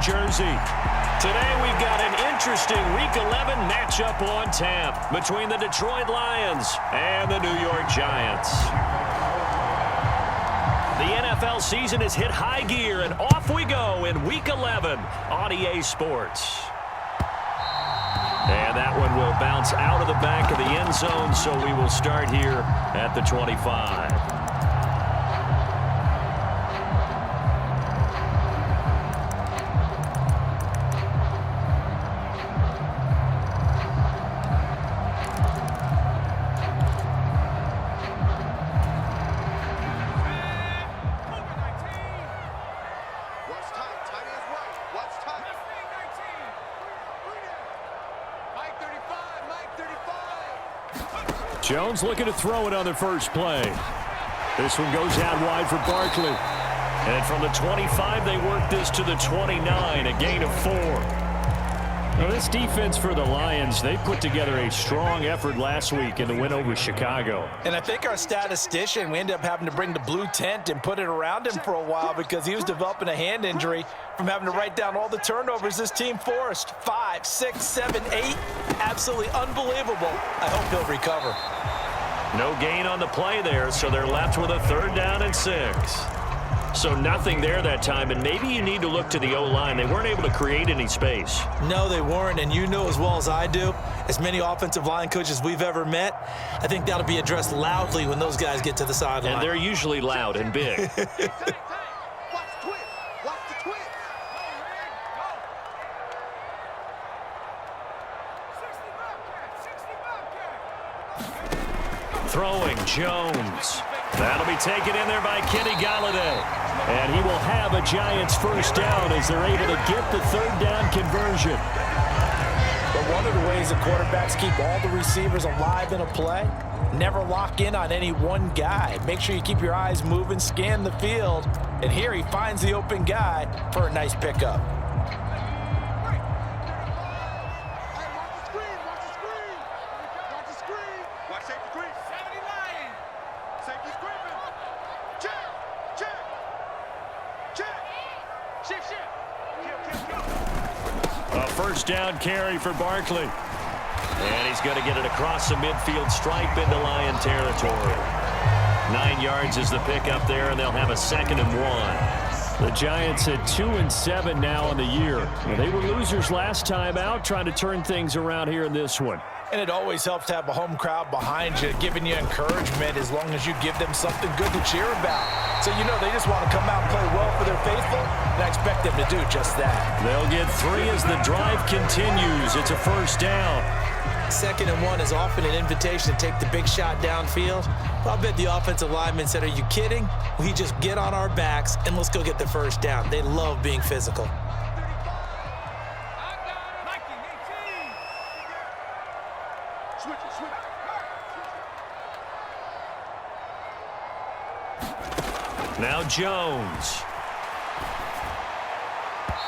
Jersey. Today we've got an interesting Week 11 matchup on tap between the Detroit Lions and the New York Giants. The NFL season has hit high gear, and off we go in Week 11 on EA Sports. And that one will bounce out of the back of the end zone, so we will start here at the 25. Jones looking to throw it on the first play. This one goes out wide for Barkley. And from the 25, they work this to the 29, a gain of 4. Now, this defense for the Lions, they put together a strong effort last week in the win over Chicago. And I think our statistician, we ended up having to bring the blue tent and put it around him for a while because he was developing a hand injury from having to write down all the turnovers this team forced. 5, 6, 7, 8. Absolutely unbelievable. I hope he'll recover. No gain on the play there, so they're left with a 3rd down and 6. So nothing there that time, and maybe you need to look to the O-line. They weren't able to create any space. No, they weren't, and you know as well as I do, as many offensive line coaches we've ever met, I think that'll be addressed loudly when those guys get to the sideline. And they're usually loud and big. Throwing Jones. That'll be taken in there by Kenny Golladay. And he will have a Giants first down as they're able to get the 3rd down conversion. But one of the ways the quarterbacks keep all the receivers alive in a play, never lock in on any one guy. Make sure you keep your eyes moving, scan the field. And here he finds the open guy for a nice pickup. A first down carry for Barkley. And he's going to get it across the midfield stripe into Lion territory. 9 yards is the pickup there, and they'll have a 2nd and 1. The Giants at 2-7 now on the year. They were losers last time out, trying to turn things around here in this one. And it always helps to have a home crowd behind you, giving you encouragement as long as you give them something good to cheer about. So, you know, they just want to come out and play well for their faithful, and I expect them to do just that. They'll get 3 as the drive continues. It's a first down. 2nd and 1 is often an invitation to take the big shot downfield. I'll bet the offensive lineman said, "Are you kidding? We just get on our backs and let's go get the first down." They love being physical. Now Jones.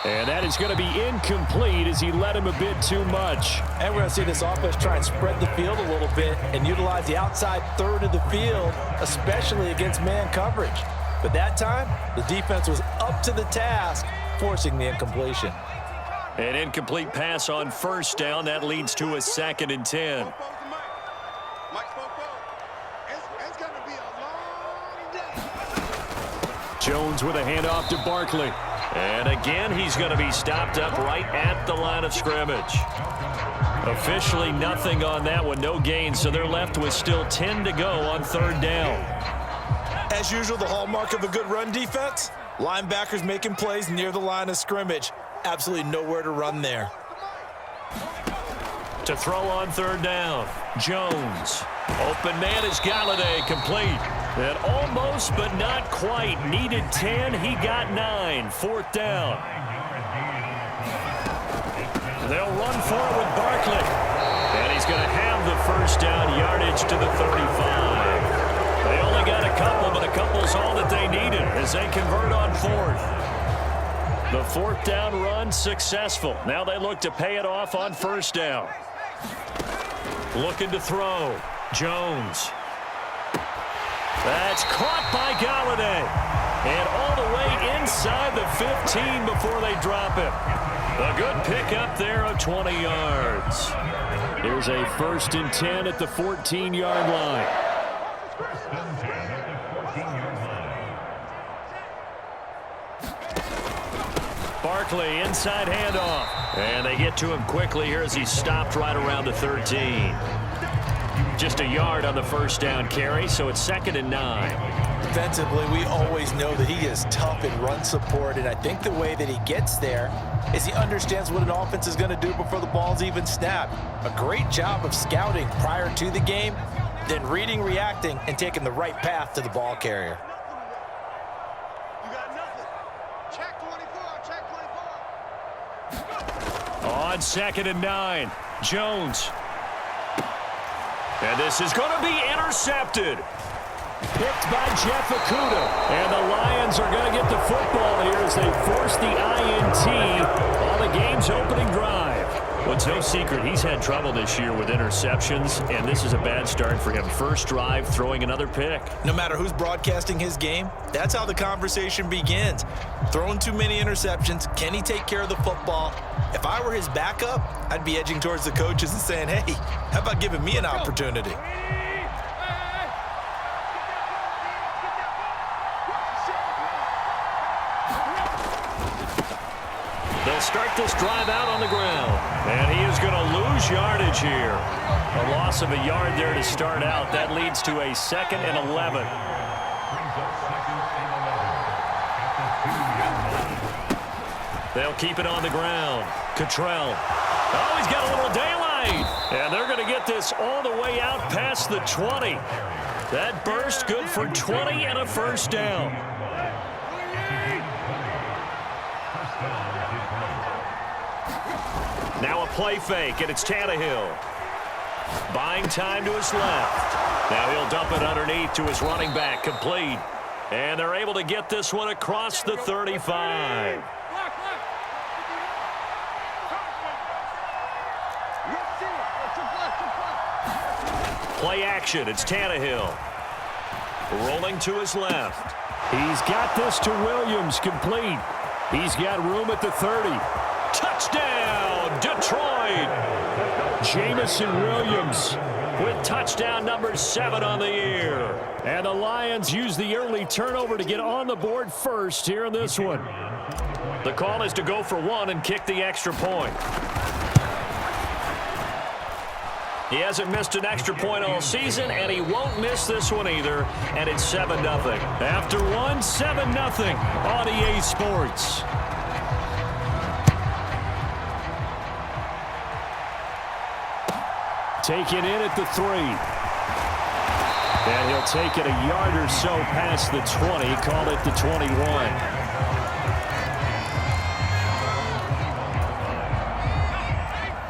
And that is going to be incomplete as he led him a bit too much. And we're going to see this offense try and spread the field a little bit and utilize the outside 3rd of the field, especially against man coverage. But that time, the defense was up to the task, forcing the incompletion. An incomplete pass on first down. That leads to a 2nd and 10. Jones with a handoff to Barkley. And again, he's going to be stopped up right at the line of scrimmage. Officially nothing on that one, no gain, so they're left with still 10 to go on 3rd down. As usual, the hallmark of a good run defense, linebackers making plays near the line of scrimmage. Absolutely nowhere to run there. To throw on 3rd down, Jones. Open man is Golladay, complete. And almost, but not quite. Needed 10, he got 9. 4th down. They'll run forward with Barkley. And he's going to have the first down, yardage to the 35. They only got a couple, but a couple's all that they needed as they convert on 4th. The 4th down run successful. Now they look to pay it off on 1st down. Looking to throw. Jones. That's caught by Golladay. And all the way inside the 15 before they drop it. A good pickup there of 20 yards. Here's a 1st and 10 at the 14-yard line. Barkley, inside handoff. And they get to him quickly here as he's stopped right around the 13. Just a yard on the 1st down carry, so it's 2nd and 9. Defensively, we always know that he is tough in run support, and I think the way that he gets there is he understands what an offense is going to do before the ball's even snapped. A great job of scouting prior to the game, then reading, reacting, and taking the right path to the ball carrier. On 2nd and 9, Jones. And this is going to be intercepted. Picked by Jeff Okudah. And the Lions are going to get the football here as they force the INT on the game's opening drive. Well, it's no secret he's had trouble this year with interceptions, and this is a bad start for him. 1st drive, throwing another pick. No matter who's broadcasting his game, that's how the conversation begins. Throwing too many interceptions, can he take care of the football? If I were his backup, I'd be edging towards the coaches and saying, hey, how about giving me an opportunity? They'll start this drive out on the ground. And he is going to lose yardage here. A loss of a yard there to start out. That leads to a 2nd and 11. They'll keep it on the ground. Cottrell. Oh, he's got a little daylight. And they're going to get this all the way out past the 20. That burst good for 20 and a 1st down. Now a play fake, and it's Tannehill. Buying time to his left. Now he'll dump it underneath to his running back, complete. And they're able to get this one across the 35. Play action, it's Tannehill. Rolling to his left. He's got this to Williams, complete. He's got room at the 30. Touchdown, Detroit! Jamison Williams with touchdown number 7 on the year. And the Lions use the early turnover to get on the board first here in this one. The call is to go for 1 and kick the extra point. He hasn't missed an extra point all season, and he won't miss this one either. And it's 7-0. After 1, 7-0 on EA Sports. Taken in at the 3. And he'll take it a yard or so past the 20. Call it the 21.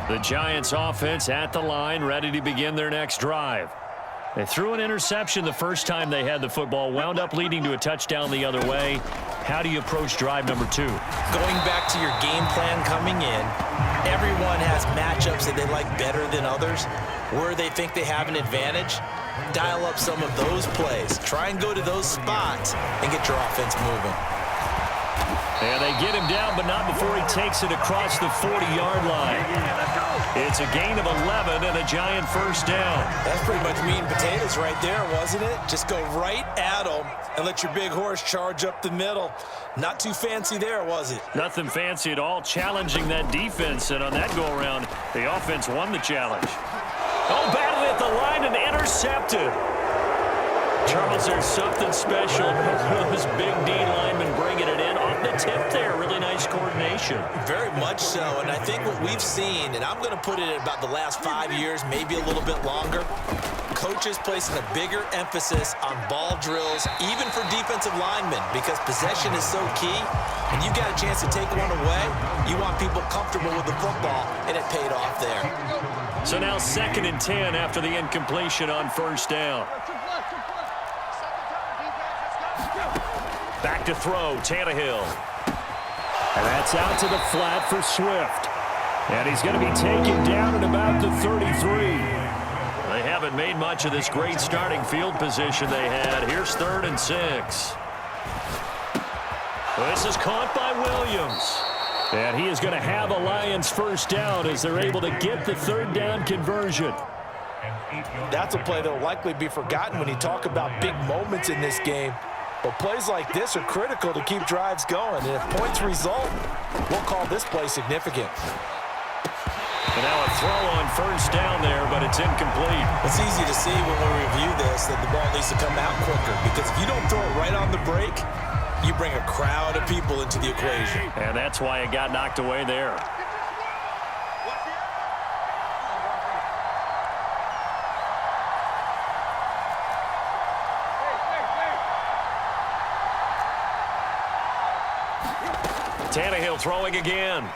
The Giants offense at the line, ready to begin their next drive. They threw an interception the first time they had the football, wound up leading to a touchdown the other way. How do you approach drive number 2? Going back to your game plan coming in, everyone has matchups that they like better than others, where they think they have an advantage. Dial up some of those plays. Try and go to those spots and get your offense moving. And they get him down, but not before he takes it across the 40-yard line. It's a gain of 11 and a Giant 1st down. That's pretty much meat and potatoes right there, wasn't it? Just go right at them and let your big horse charge up the middle. Not too fancy there, was it? Nothing fancy at all, challenging that defense. And on that go-around, the offense won the challenge. Oh, batted at the line and intercepted. Charles, there's something special about those big D linemen bringing it in off the tip there. Really nice coordination. Very much so, and I think what we've seen, and I'm going to put it at about the last 5 years, maybe a little bit longer, coaches placing a bigger emphasis on ball drills, even for defensive linemen, because possession is so key, and you got a chance to take one away, you want people comfortable with the football, and it paid off there. So now 2nd and 10 after the incompletion on 1st down. Back to throw, Tannehill. And that's out to the flat for Swift. And he's going to be taken down at about the 33. They haven't made much of this great starting field position they had. Here's 3rd and 6. This is caught by Williams. And he is going to have a Lions first down as they're able to get the third down conversion. That's a play that will likely be forgotten when you talk about big moments in this game. But plays like this are critical to keep drives going. And if points result, we'll call this play significant. And now a throw on first down there, but it's incomplete. It's easy to see when we review this that the ball needs to come out quicker, because if you don't throw it right on the break, you bring a crowd of people into the equation. And that's why it got knocked away there. Tannehill throwing again.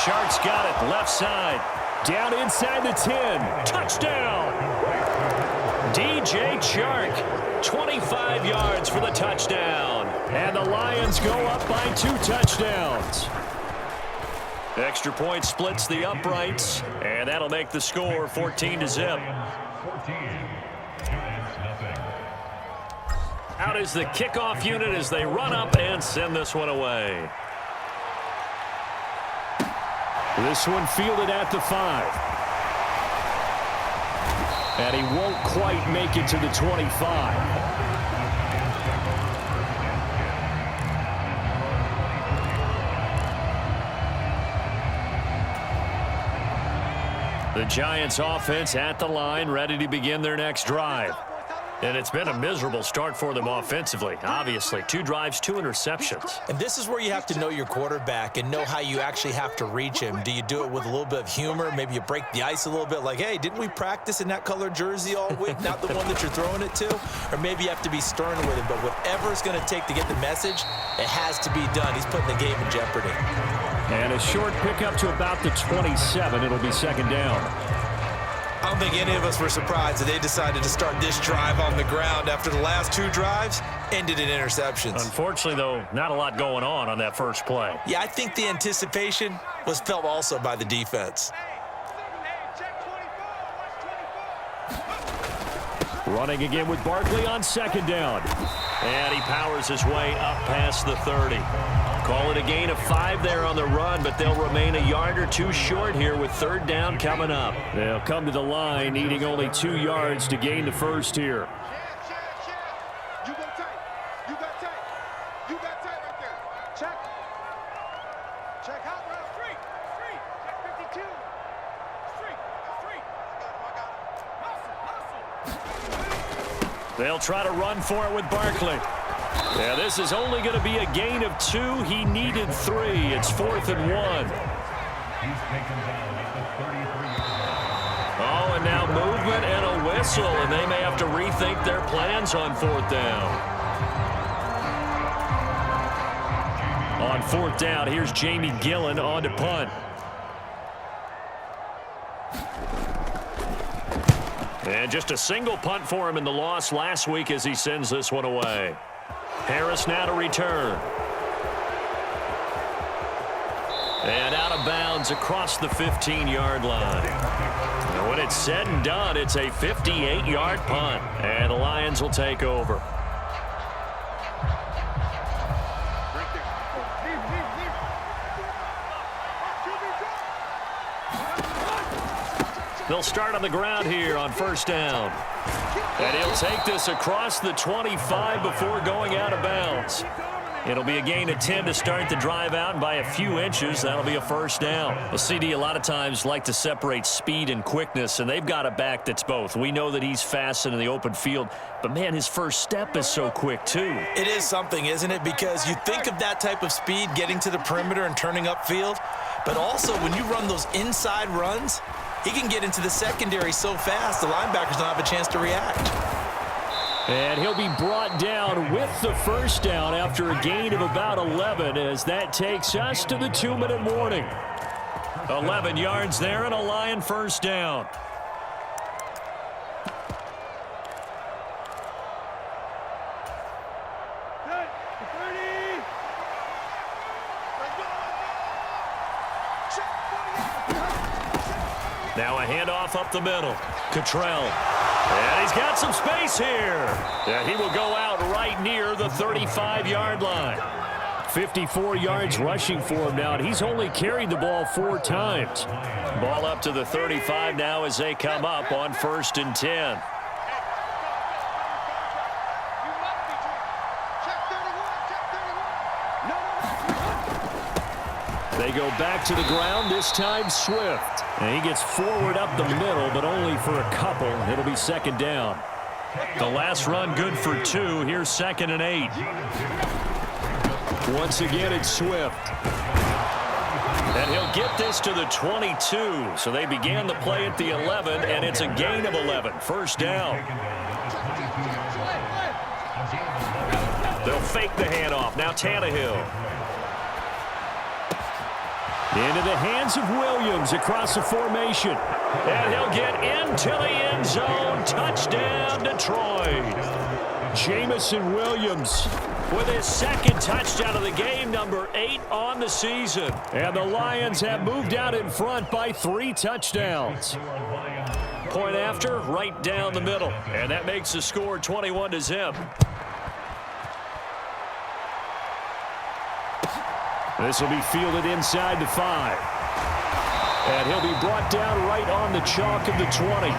Shark's got it, left side. Down inside the 10. Touchdown! DJ Chark, 25 yards for the touchdown. And the Lions go up by 2 touchdowns. Extra point splits the uprights, and that'll make the score 14-0. Out is the kickoff unit as they run up and send this one away. This one fielded at the 5. And he won't quite make it to the 25. The Giants offense at the line, ready to begin their next drive. And it's been a miserable start for them offensively. Obviously, 2 drives, 2 interceptions. And this is where you have to know your quarterback and know how you actually have to reach him. Do you do it with a little bit of humor? Maybe you break the ice a little bit, like, hey, didn't we practice in that colored jersey all week? Not the one that you're throwing it to? Or maybe you have to be stern with him. But whatever it's going to take to get the message, it has to be done. He's putting the game in jeopardy. And a short pickup to about the 27. It'll be second down. I don't think any of us were surprised that they decided to start this drive on the ground after the last 2 drives ended in interceptions. Unfortunately, though, not a lot going on that first play. Yeah, I think the anticipation was felt also by the defense. Running again with Barkley on second down. And he powers his way up past the 30. Call it a gain of 5 there on the run, but they'll remain a yard or 2 short here with third down coming up. They'll come to the line needing only 2 yards to gain the first here. You go tight. You got tight. You got tight right there. Check. Check hot route. Street. Check 52. Street. They'll try to run for it with Barkley. Yeah, this is only going to be a gain of 2. He needed 3. It's 4th and 1. Oh, and now movement and a whistle, and they may have to rethink their plans on 4th down. On 4th down, here's Jamie Gillen on to punt. And just a single punt for him in the loss last week as he sends this one away. Harris now to return. And out of bounds across the 15-yard line. And when it's said and done, it's a 58-yard punt. And the Lions will take over. They'll start on the ground here on first down. And he'll take this across the 25 before going out of bounds. It'll be a gain of 10 to start the drive out, and by a few inches, that'll be a first down. Well, CD a lot of times like to separate speed and quickness, and they've got a back that's both. We know that he's fast in the open field, but, man, his first step is so quick, too. It is something, isn't it? Because you think of that type of speed getting to the perimeter and turning upfield, but also when you run those inside runs, he can get into the secondary so fast, the linebackers don't have a chance to react. And he'll be brought down with the first down after a gain of about 11 as that takes us to the 2-minute warning. 11 yards there and a Lion first down. Now a handoff up the middle. Cottrell And he's got some space here. And he will go out right near the 35-yard line. 54 yards rushing for him now, and he's only carried the ball 4 times. Ball up to the 35 now as they come up on 1st and 10. They go back to the ground, this time Swift. And he gets forward up the middle, but only for a couple. It'll be 2nd down. The last run good for 2. Here's 2nd and 8. Once again, it's Swift. And he'll get this to the 22. So they began the play at the 11, and it's a gain of 11. 1st down. They'll fake the handoff. Now Tannehill. Into the hands of Williams across the formation. And he'll get into the end zone. Touchdown, Detroit. Jamison Williams with his 2nd touchdown of the game, number 8 on the season. And the Lions have moved out in front by 3 touchdowns. Point after, right down the middle. And that makes the score 21-0. This will be fielded inside the 5. And he'll be brought down right on the chalk of the 20.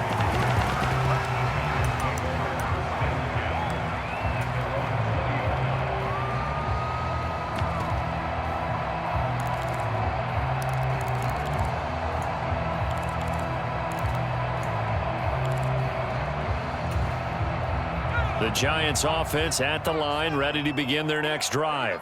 The Giants offense at the line, ready to begin their next drive.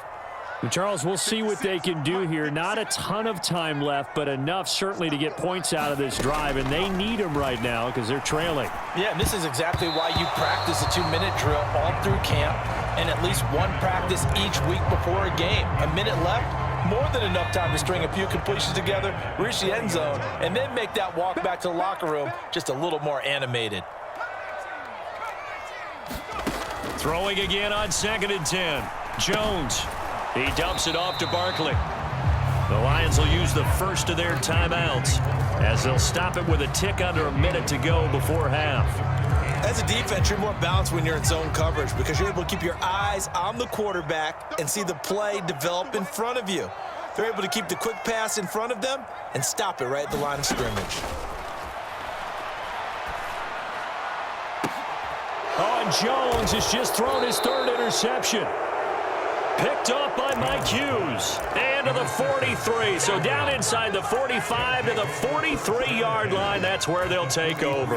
Charles, we'll see what they can do here. Not a ton of time left, but enough certainly to get points out of this drive, and they need them right now because they're trailing. Yeah, and this is exactly why you practice a 2-minute drill all through camp and at least one practice each week before a game. A minute left, more than enough time to string a few completions together, reach the end zone, and then make that walk back to the locker room just a little more animated. Throwing again on 2nd and 10. Jones. He dumps it off to Barkley. The Lions will use the first of their timeouts as they'll stop it with a tick under a minute to go before half. As a defense, you're more balanced when you're in zone coverage because you're able to keep your eyes on the quarterback and see the play develop in front of you. They're able to keep the quick pass in front of them and stop it right at the line of scrimmage. Oh, and Jones has just thrown his 3rd interception. Picked up by Mike Hughes. And to the 43. So down inside the 45 to the 43-yard line. That's where they'll take over.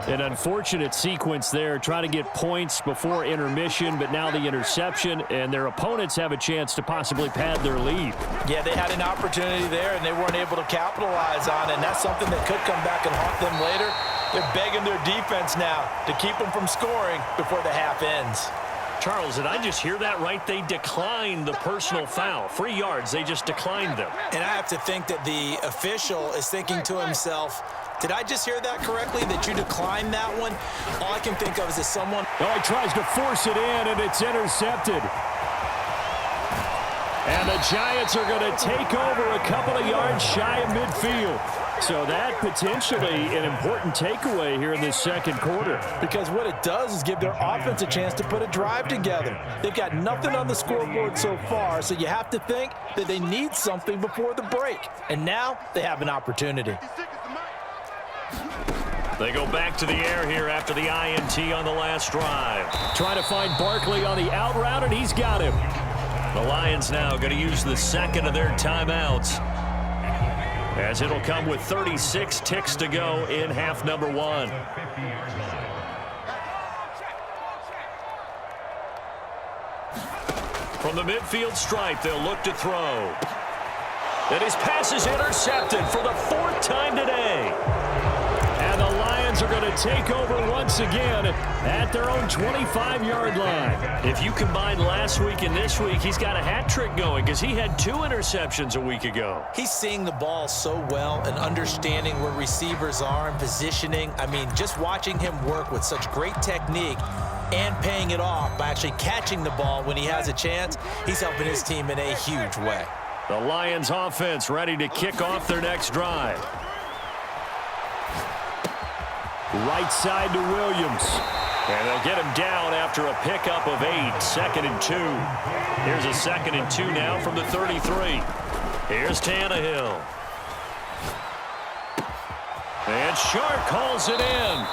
An unfortunate sequence there. Trying to get points before intermission, but now the interception, and their opponents have a chance to possibly pad their lead. Yeah, they had an opportunity there, and they weren't able to capitalize on it, and that's something that could come back and haunt them later. They're begging their defense now to keep them from scoring before the half ends. Charles, did I just hear that right? They declined the personal foul. 3 yards, they just declined them. And I have to think that the official is thinking to himself, did I just hear that correctly, that you declined that one? All I can think of is that someone... Oh, he tries to force it in, and it's intercepted. And the Giants are going to take over a couple of yards shy of midfield. So that potentially an important takeaway here in this 2nd quarter. Because what it does is give their offense a chance to put a drive together. They've got nothing on the scoreboard so far, so you have to think that they need something before the break. And now they have an opportunity. They go back to the air here after the INT on the last drive. Trying to find Barkley on the out route, and he's got him. The Lions now going to use the 2nd of their timeouts, as it'll come with 36 ticks to go in half number 1. From the midfield stripe, they'll look to throw. And his pass is intercepted for the 4th time today. And the Lions are going to take over once again at their own 25-yard line. If you combine last week and this week, he's got a hat trick going because he had 2 interceptions a week ago. He's seeing the ball so well and understanding where receivers are and positioning. I mean, just watching him work with such great technique and paying it off by actually catching the ball when he has a chance, he's helping his team in a huge way. The Lions offense ready to kick off their next drive. Right side to Williams. And they'll get him down after a pickup of 8. 2nd and 2. Here's a 2nd and 2 now from the 33. Here's Tannehill. And Shark calls it in.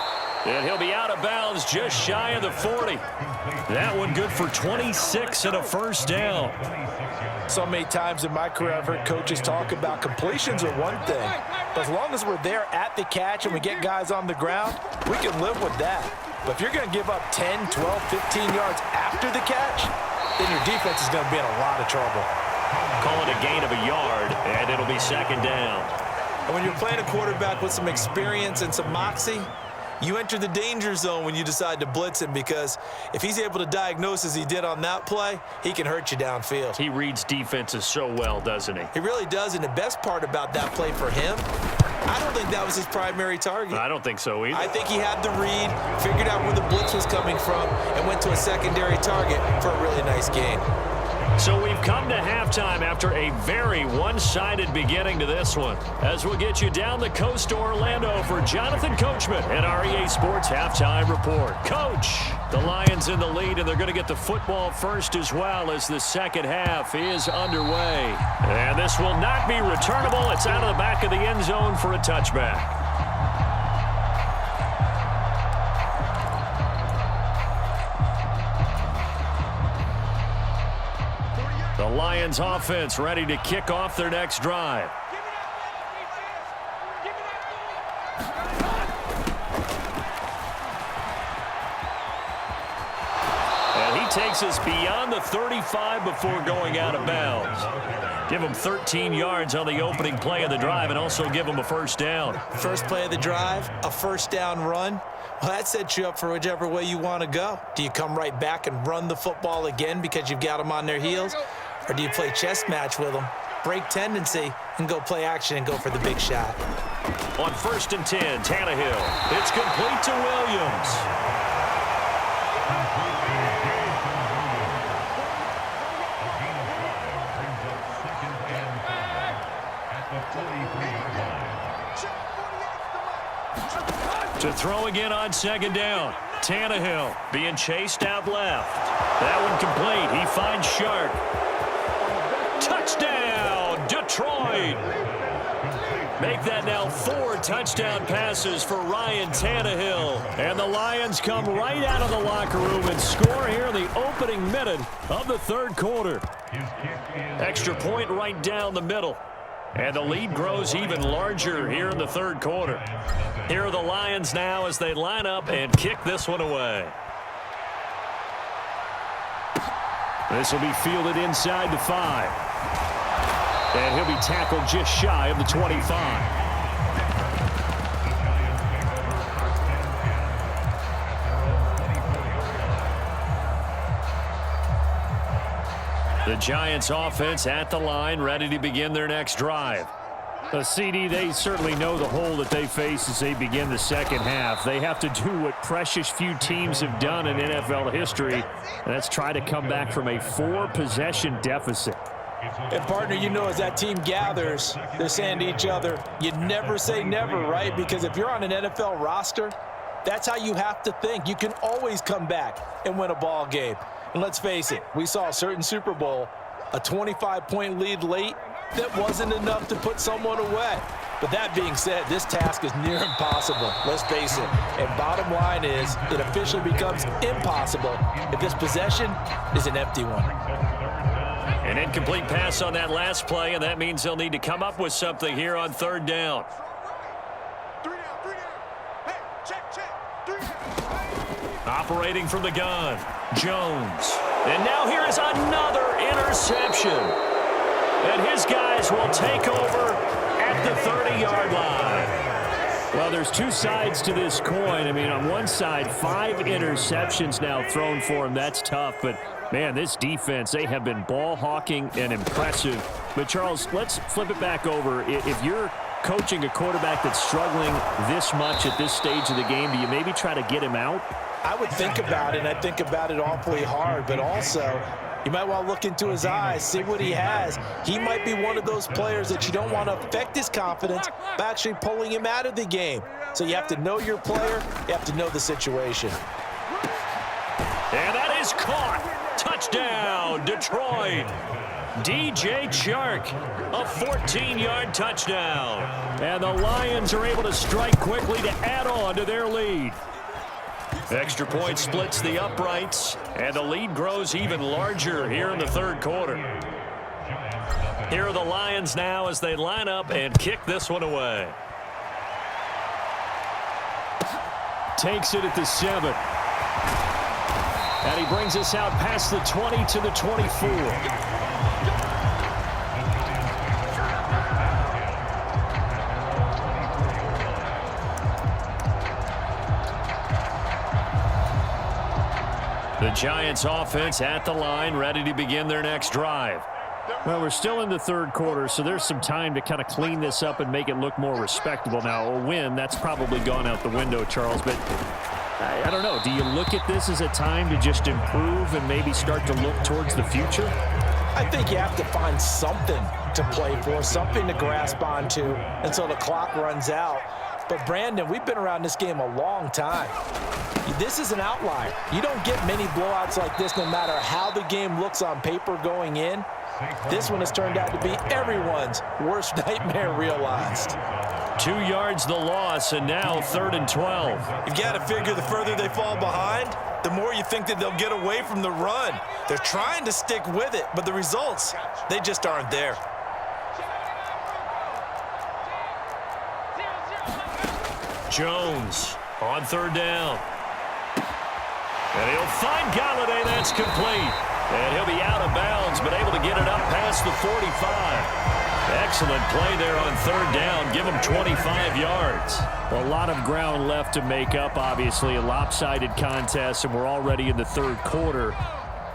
And he'll be out of bounds just shy of the 40. That one good for 26 and a first down. So many times in my career I've heard coaches talk about completions are one thing. But as long as we're there at the catch and we get guys on the ground, we can live with that. But if you're going to give up 10, 12, 15 yards after the catch, then your defense is going to be in a lot of trouble. Call it a gain of a yard, and it'll be 2nd down. And when you're playing a quarterback with some experience and some moxie, you enter the danger zone when you decide to blitz him, because if he's able to diagnose as he did on that play, he can hurt you downfield. He reads defenses so well, doesn't he? He really does, and the best part about that play for him, I don't think that was his primary target. I don't think so either. I think he had the read, figured out where the blitz was coming from, and went to a secondary target for a really nice gain. So we've come to halftime after a very one-sided beginning to this one. As we'll get you down the coast to Orlando for Jonathan Coachman and our EA Sports Halftime Report. Coach, the Lions in the lead, and they're going to get the football first as well as the second half is underway. And this will not be returnable. It's out of the back of the end zone for a touchback. The Lions offense ready to kick off their next drive. And he takes us beyond the 35 before going out of bounds. Give him 13 yards on the opening play of the drive and also give him a first down. First play of the drive, a first down run. Well, that sets you up for whichever way you want to go. Do you come right back and run the football again because you've got them on their heels? Or do you play chess match with them, break tendency, and go play action and go for the big shot? On 1st and 10, Tannehill. It's complete to Williams. To throw again on 2nd down. Tannehill being chased out left. That one complete. He finds Shark. Touchdown, Detroit. Make that now 4 touchdown passes for Ryan Tannehill. And the Lions come right out of the locker room and score here in the opening minute of the 3rd quarter. Extra point right down the middle. And the lead grows even larger here in the 3rd quarter. Here are the Lions now as they line up and kick this one away. This will be fielded inside the 5. And he'll be tackled just shy of the 25. The Giants offense at the line, ready to begin their next drive. The CD, they certainly know the hole that they face as they begin the second half. They have to do what precious few teams have done in NFL history, and that's try to come back from a 4-possession deficit. And, partner, you know, as that team gathers, they're saying to each other, you never say never, right? Because if you're on an NFL roster, that's how you have to think. You can always come back and win a ball game. And let's face it, we saw a certain Super Bowl, a 25-point lead late, that wasn't enough to put someone away. But that being said, this task is near impossible, let's face it. And bottom line is, it officially becomes impossible if this possession is an empty one. An incomplete pass on that last play, and that means they'll need to come up with something here on 3rd down. 3 down, 3 down. Hey, check, 3 down. Operating from the gun, Jones. And now here is another interception. And his guys will take over at the 30-yard line. Well, there's 2 sides to this coin. I mean, on one side, 5 interceptions now thrown for him. That's tough, but man, this defense, they have been ball hawking and impressive. But, Charles, let's flip it back over. If you're coaching a quarterback that's struggling this much at this stage of the game, do you maybe try to get him out? I would think about it, and I think about it awfully hard, but also you might want to look into his eyes, see what he has. He might be one of those players that you don't want to affect his confidence by actually pulling him out of the game. So you have to know your player. You have to know the situation. And that is caught. Touchdown, Detroit. DJ Chark, a 14-yard touchdown. And the Lions are able to strike quickly to add on to their lead. Extra point splits the uprights, and the lead grows even larger here in the third quarter. Here are the Lions now as they line up and kick this one away. Takes it at the 7. And he brings us out past the 20 to the 24. The Giants offense at the line, ready to begin their next drive. Well, we're still in the third quarter, so there's some time to kind of clean this up and make it look more respectable. Now, a win, that's probably gone out the window, Charles, but I don't know. Do you look at this as a time to just improve and maybe start to look towards the future? I think you have to find something to play for, something to grasp onto until the clock runs out. But, Brandon, we've been around this game a long time. This is an outlier. You don't get many blowouts like this no matter how the game looks on paper going in. This one has turned out to be everyone's worst nightmare realized. 2 yards the loss, and now 3rd and 12. You've got to figure the further they fall behind, the more you think that they'll get away from the run. They're trying to stick with it, but the results, they just aren't there. Jones on 3rd down. And he'll find Galladay. That's complete. And he'll be out of bounds, but able to get it up past the 45. Excellent play there on 3rd down. Give him 25 yards. A lot of ground left to make up, obviously. A lopsided contest, and we're already in the third quarter.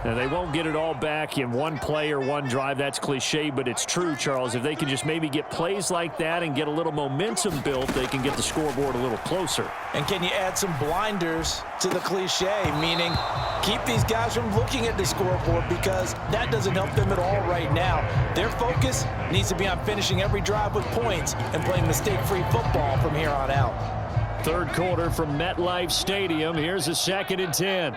Now, they won't get it all back in one play or one drive. That's cliche, but it's true, Charles. If they can just maybe get plays like that and get a little momentum built, they can get the scoreboard a little closer. And can you add some blinders to the cliche, meaning keep these guys from looking at the scoreboard, because that doesn't help them at all right now. Their focus needs to be on finishing every drive with points and playing mistake-free football from here on out. Third quarter from MetLife Stadium. Here's a 2nd and 10.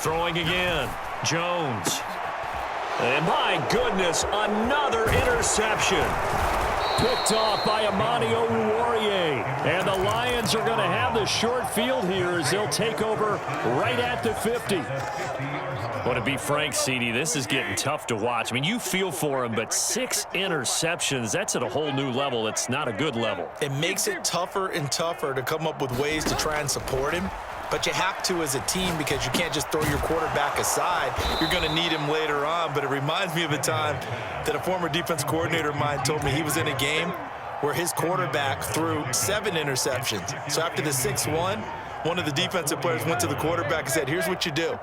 Throwing again, Jones. And my goodness, another interception. Picked off by Amani Oruwariye. And the Lions are going to have the short field here as they'll take over right at the 50. Well, to be frank, CD, this is getting tough to watch. I mean, you feel for him, but 6 interceptions, that's at a whole new level. It's not a good level. It makes it tougher and tougher to come up with ways to try and support him. But you have to as a team, because you can't just throw your quarterback aside. You're going to need him later on. But it reminds me of a time that a former defense coordinator of mine told me he was in a game where his quarterback threw 7 interceptions. So after the 6th one of the defensive players went to the quarterback and said, here's what you do.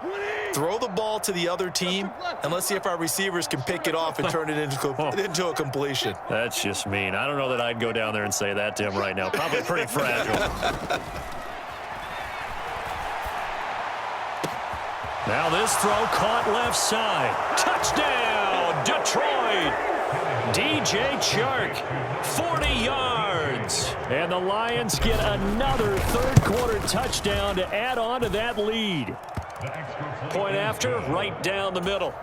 Throw the ball to the other team, and let's see if our receivers can pick it off and turn it into a completion. That's just mean. I don't know that I'd go down there and say that to him right now. Probably pretty fragile. Now this throw caught left side. Touchdown, Detroit. DJ Chark, 40 yards. And the Lions get another third quarter touchdown to add on to that lead. Point after, right down the middle.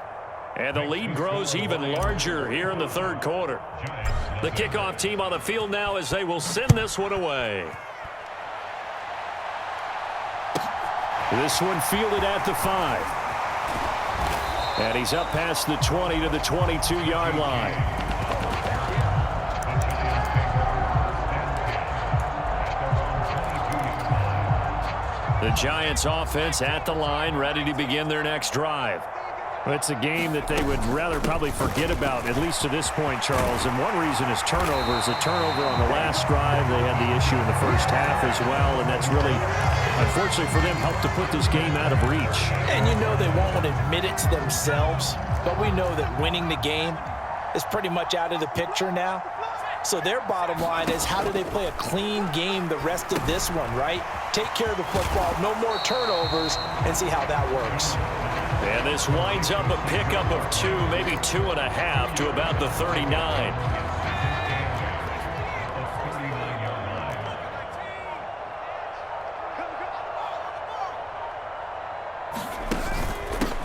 And the lead grows even larger here in the third quarter. The kickoff team on the field now as they will send this one away. This one fielded at the 5. And he's up past the 20 to the 22-yard line. The Giants offense at the line, ready to begin their next drive. Well, it's a game that they would rather probably forget about, at least to this point, Charles. And one reason is turnovers. A turnover on the last drive. They had the issue in the first half as well, and that's really, unfortunately for them, helped to put this game out of reach. And you know they won't admit it to themselves, but we know that winning the game is pretty much out of the picture now. So their bottom line is, how do they play a clean game the rest of this one, right? Take care of the football, no more turnovers, and see how that works. And this winds up a pickup of 2, maybe 2.5 to about the 39.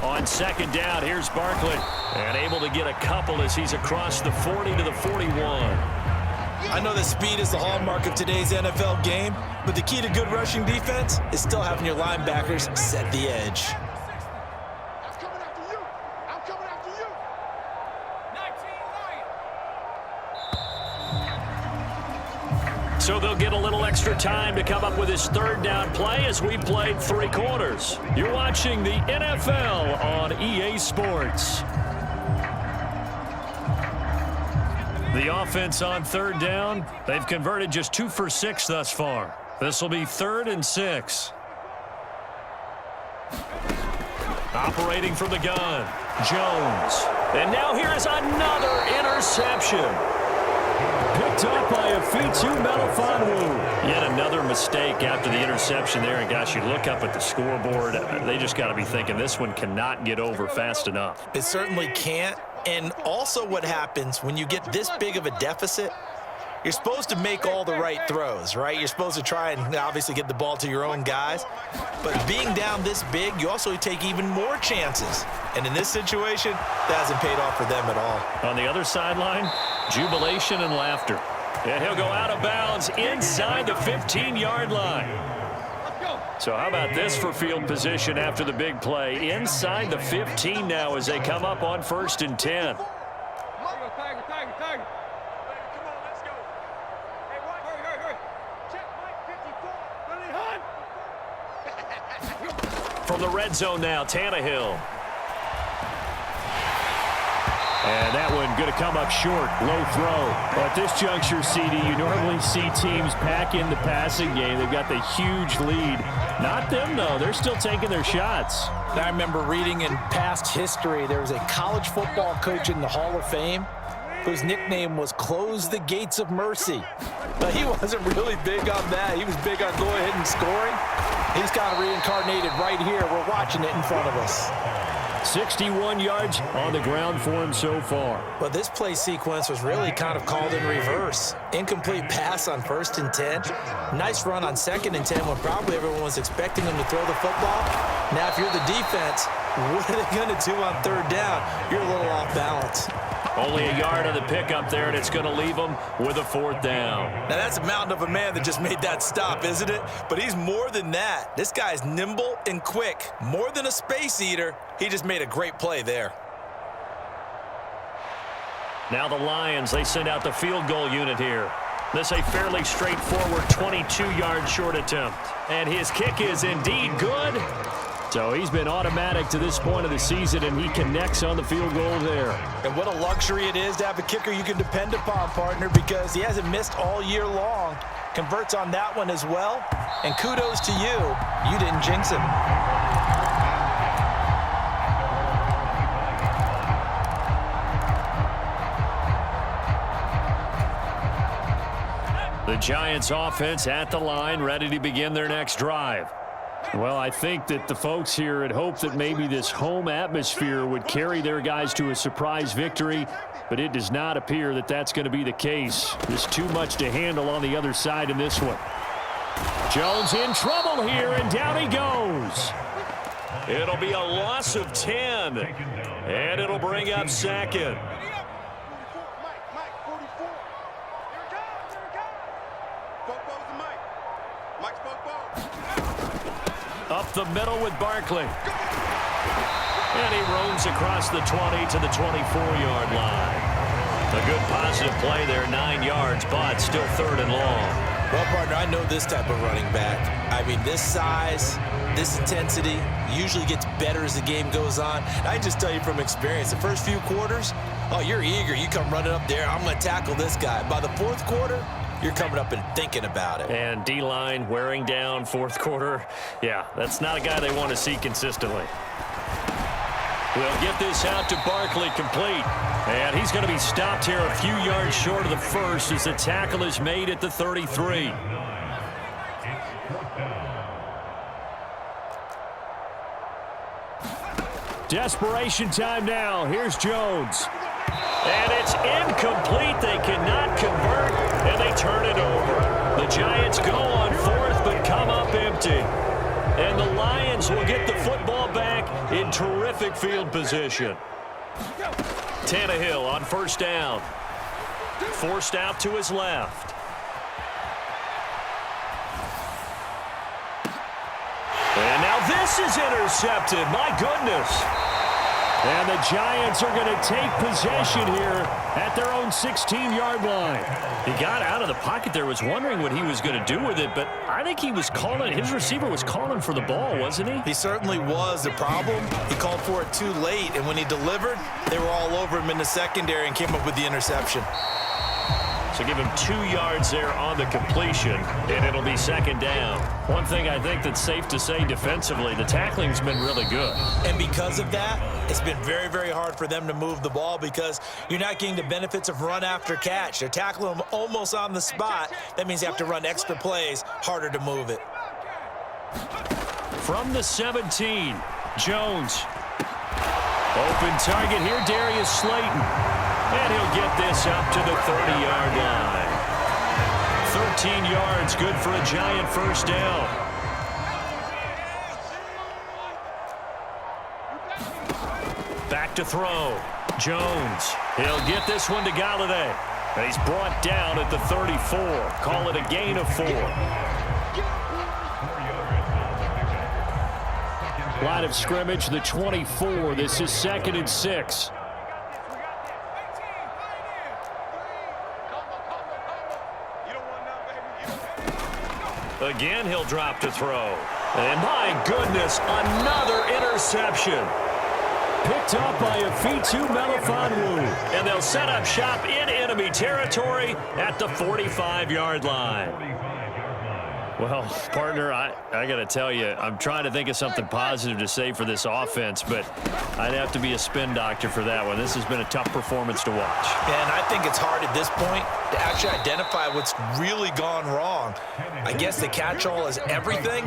On second down, here's Barkley. And able to get a couple as he's across the 40 to the 41. I know that speed is the hallmark of today's NFL game, but the key to good rushing defense is still having your linebackers set the edge. I'm coming after you. I'm coming after you. 19 So they'll get a little extra time to come up with his third down play as we played 3 quarters. You're watching the NFL on EA Sports. The offense on third down, they've converted just 2 for 6 thus far. This will be 3rd and 6. Operating from the gun, Jones. And now here is another interception. Picked up by Afitu Melifonwu. Yet another mistake after the interception there. And gosh, you look up at the scoreboard, they just got to be thinking this one cannot get over fast enough. It certainly can't. And also what happens when you get this big of a deficit, you're supposed to make all the right throws, right? You're supposed to try and obviously get the ball to your own guys. But being down this big, you also take even more chances. And in this situation, that hasn't paid off for them at all. On the other sideline, jubilation and laughter. And he'll go out of bounds inside the 15-yard line. So how about this for field position after the big play? Inside the 15 now as they come up on 1st and 10. From the red zone now, Tannehill. And that one going to come up short, low throw. Well, at this juncture, CD, you normally see teams pack in the passing game. They've got the huge lead. Not them, though. They're still taking their shots. I remember reading in past history, there was a college football coach in the Hall of Fame whose nickname was Close the Gates of Mercy. But he wasn't really big on that. He was big on go ahead and scoring. He's kind of reincarnated right here. We're watching it in front of us. 61 yards on the ground for him so far. But this play sequence was really kind of called in reverse. Incomplete pass on 1st and 10. Nice run on 2nd and 10 when probably everyone was expecting him to throw the football. Now, if you're the defense, what are they going to do on 3rd down? You're a little off balance. Only a yard on the pickup there, and it's going to leave him with a 4th down. Now, that's a mountain of a man that just made that stop, isn't it? But he's more than that. This guy's nimble and quick. More than a space eater. He just made a great play there. Now the Lions, they send out the field goal unit here. This a fairly straightforward 22-yard short attempt. And his kick is indeed good. So he's been automatic to this point of the season, and he connects on the field goal there. And what a luxury it is to have a kicker you can depend upon, partner, because he hasn't missed all year long. Converts on that one as well. And kudos to you. You didn't jinx him. The Giants offense at the line, ready to begin their next drive. Well, I think that the folks here had hoped that maybe this home atmosphere would carry their guys to a surprise victory, but it does not appear that that's going to be the case. There's too much to handle on the other side in this one. Jones in trouble here, and down he goes. It'll be a loss of 10, and it'll bring up 2nd. Mike, 44. Here it comes. Football's the Mike. Mike's football. Up the middle with Barkley. And he roams across the 20 to the 24-yard line. A good positive play there, 9 yards, but still 3rd and long. Well, partner, I know this type of running back. I mean, this size, this intensity usually gets better as the game goes on. I just tell you from experience, the first few quarters, oh, you're eager. You come running up there, I'm going to tackle this guy. By the 4th quarter, you're coming up and thinking about it. And D-line wearing down 4th quarter. Yeah, that's not a guy they want to see consistently. We'll get this out to Barkley complete. And he's going to be stopped here a few yards short of the first as the tackle is made at the 33. Desperation time now. Here's Jones. And it's incomplete. They cannot convert, and they turn it over. The Giants go on fourth, but come up empty. And the Lions will get the football back in terrific field position. Tannehill on first down. Forced out to his left. And now this is intercepted. My goodness. And the Giants are going to take possession here at their own 16-yard line. He got out of the pocket there, was wondering what he was going to do with it, but I think he was calling, his receiver was calling for the ball, wasn't he? He certainly was. The problem, he called for it too late, and when he delivered, they were all over him in the secondary and came up with the interception. So give him 2 yards there on the completion, and it'll be second down. One thing I think that's safe to say defensively, the tackling's been really good. And because of that, it's been very, very hard for them to move the ball because you're not getting the benefits of run after catch. They're tackling them almost on the spot. That means you have to run extra plays, harder to move it. From the 17, Jones. Open target here, Darius Slayton. And he'll get this up to the 30-yard line. 13 yards, good for a Giant first down. Back to throw. Jones. He'll get this one to Galladay. And he's brought down at the 34. Call it a gain of 4. Line of scrimmage, the 24. This is 2nd and 6. Again, he'll drop to throw. And my goodness, another interception. Picked up by a Fitu Melifonwu. And they'll set up shop in enemy territory at the 45-yard line. Well, partner, I got to tell you, I'm trying to think of something positive to say for this offense, but I'd have to be a spin doctor for that one. This has been a tough performance to watch. And I think it's hard at this point to actually identify what's really gone wrong. I guess the catch-all is everything.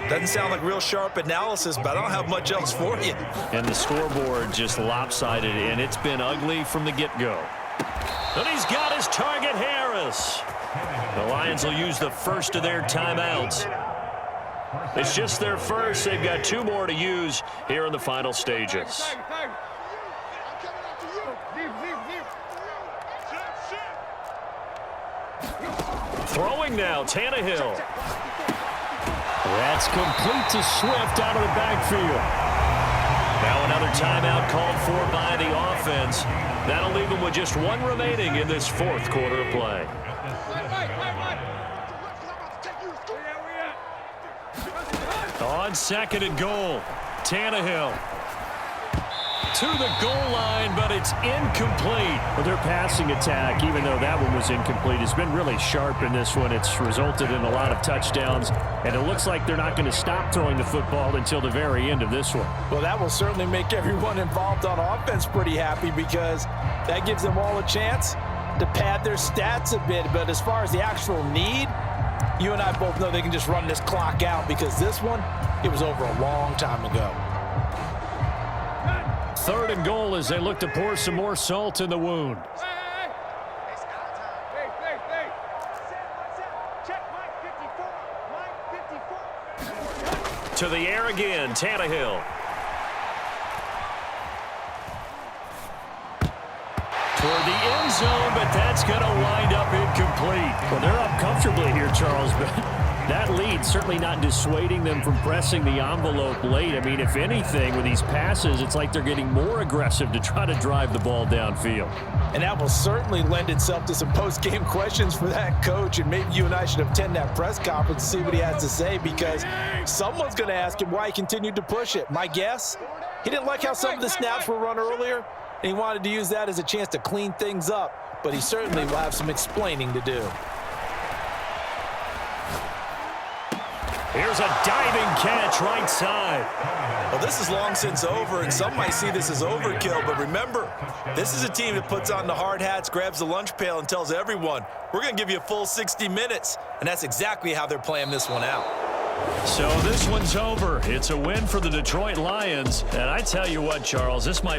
Doesn't sound like real sharp analysis, but I don't have much else for you. And the scoreboard just lopsided, and it's been ugly from the get-go. And he's got his target, Harris. The Lions will use the first of their timeouts. It's just their first. They've got 2 more to use here in the final stages. Throwing now, Tannehill. That's complete to Swift out of the backfield. Now another timeout called for by the offense. That'll leave them with just 1 remaining in this 4th quarter of play. On 2nd and goal, Tannehill to the goal line, but it's incomplete. Well, their passing attack, even though that one was incomplete, has been really sharp in this one. It's resulted in a lot of touchdowns, and it looks like they're not going to stop throwing the football until the very end of this one. Well, that will certainly make everyone involved on offense pretty happy because that gives them all a chance to pad their stats a bit. But as far as the actual need, you and I both know they can just run this clock out because this one, it was over a long time ago. 3rd and goal as they look to pour some more salt in the wound. To the air again, Tannehill. Toward the end zone, but that's going to wind up incomplete. Well, they're up comfortably here, Charles, but that lead certainly not dissuading them from pressing the envelope late. I mean, if anything, with these passes, it's like they're getting more aggressive to try to drive the ball downfield. And that will certainly lend itself to some post-game questions for that coach, and maybe you and I should attend that press conference and see what he has to say because someone's going to ask him why he continued to push it. My guess, he didn't like how some of the snaps were run earlier, and he wanted to use that as a chance to clean things up, but he certainly will have some explaining to do. Here's a diving catch right side. Well, this is long since over, and some might see this as overkill, but remember, this is a team that puts on the hard hats, grabs the lunch pail, and tells everyone, we're going to give you a full 60 minutes, and that's exactly how they're playing this one out. So this one's over. It's a win for the Detroit Lions. And I tell you what, Charles, this might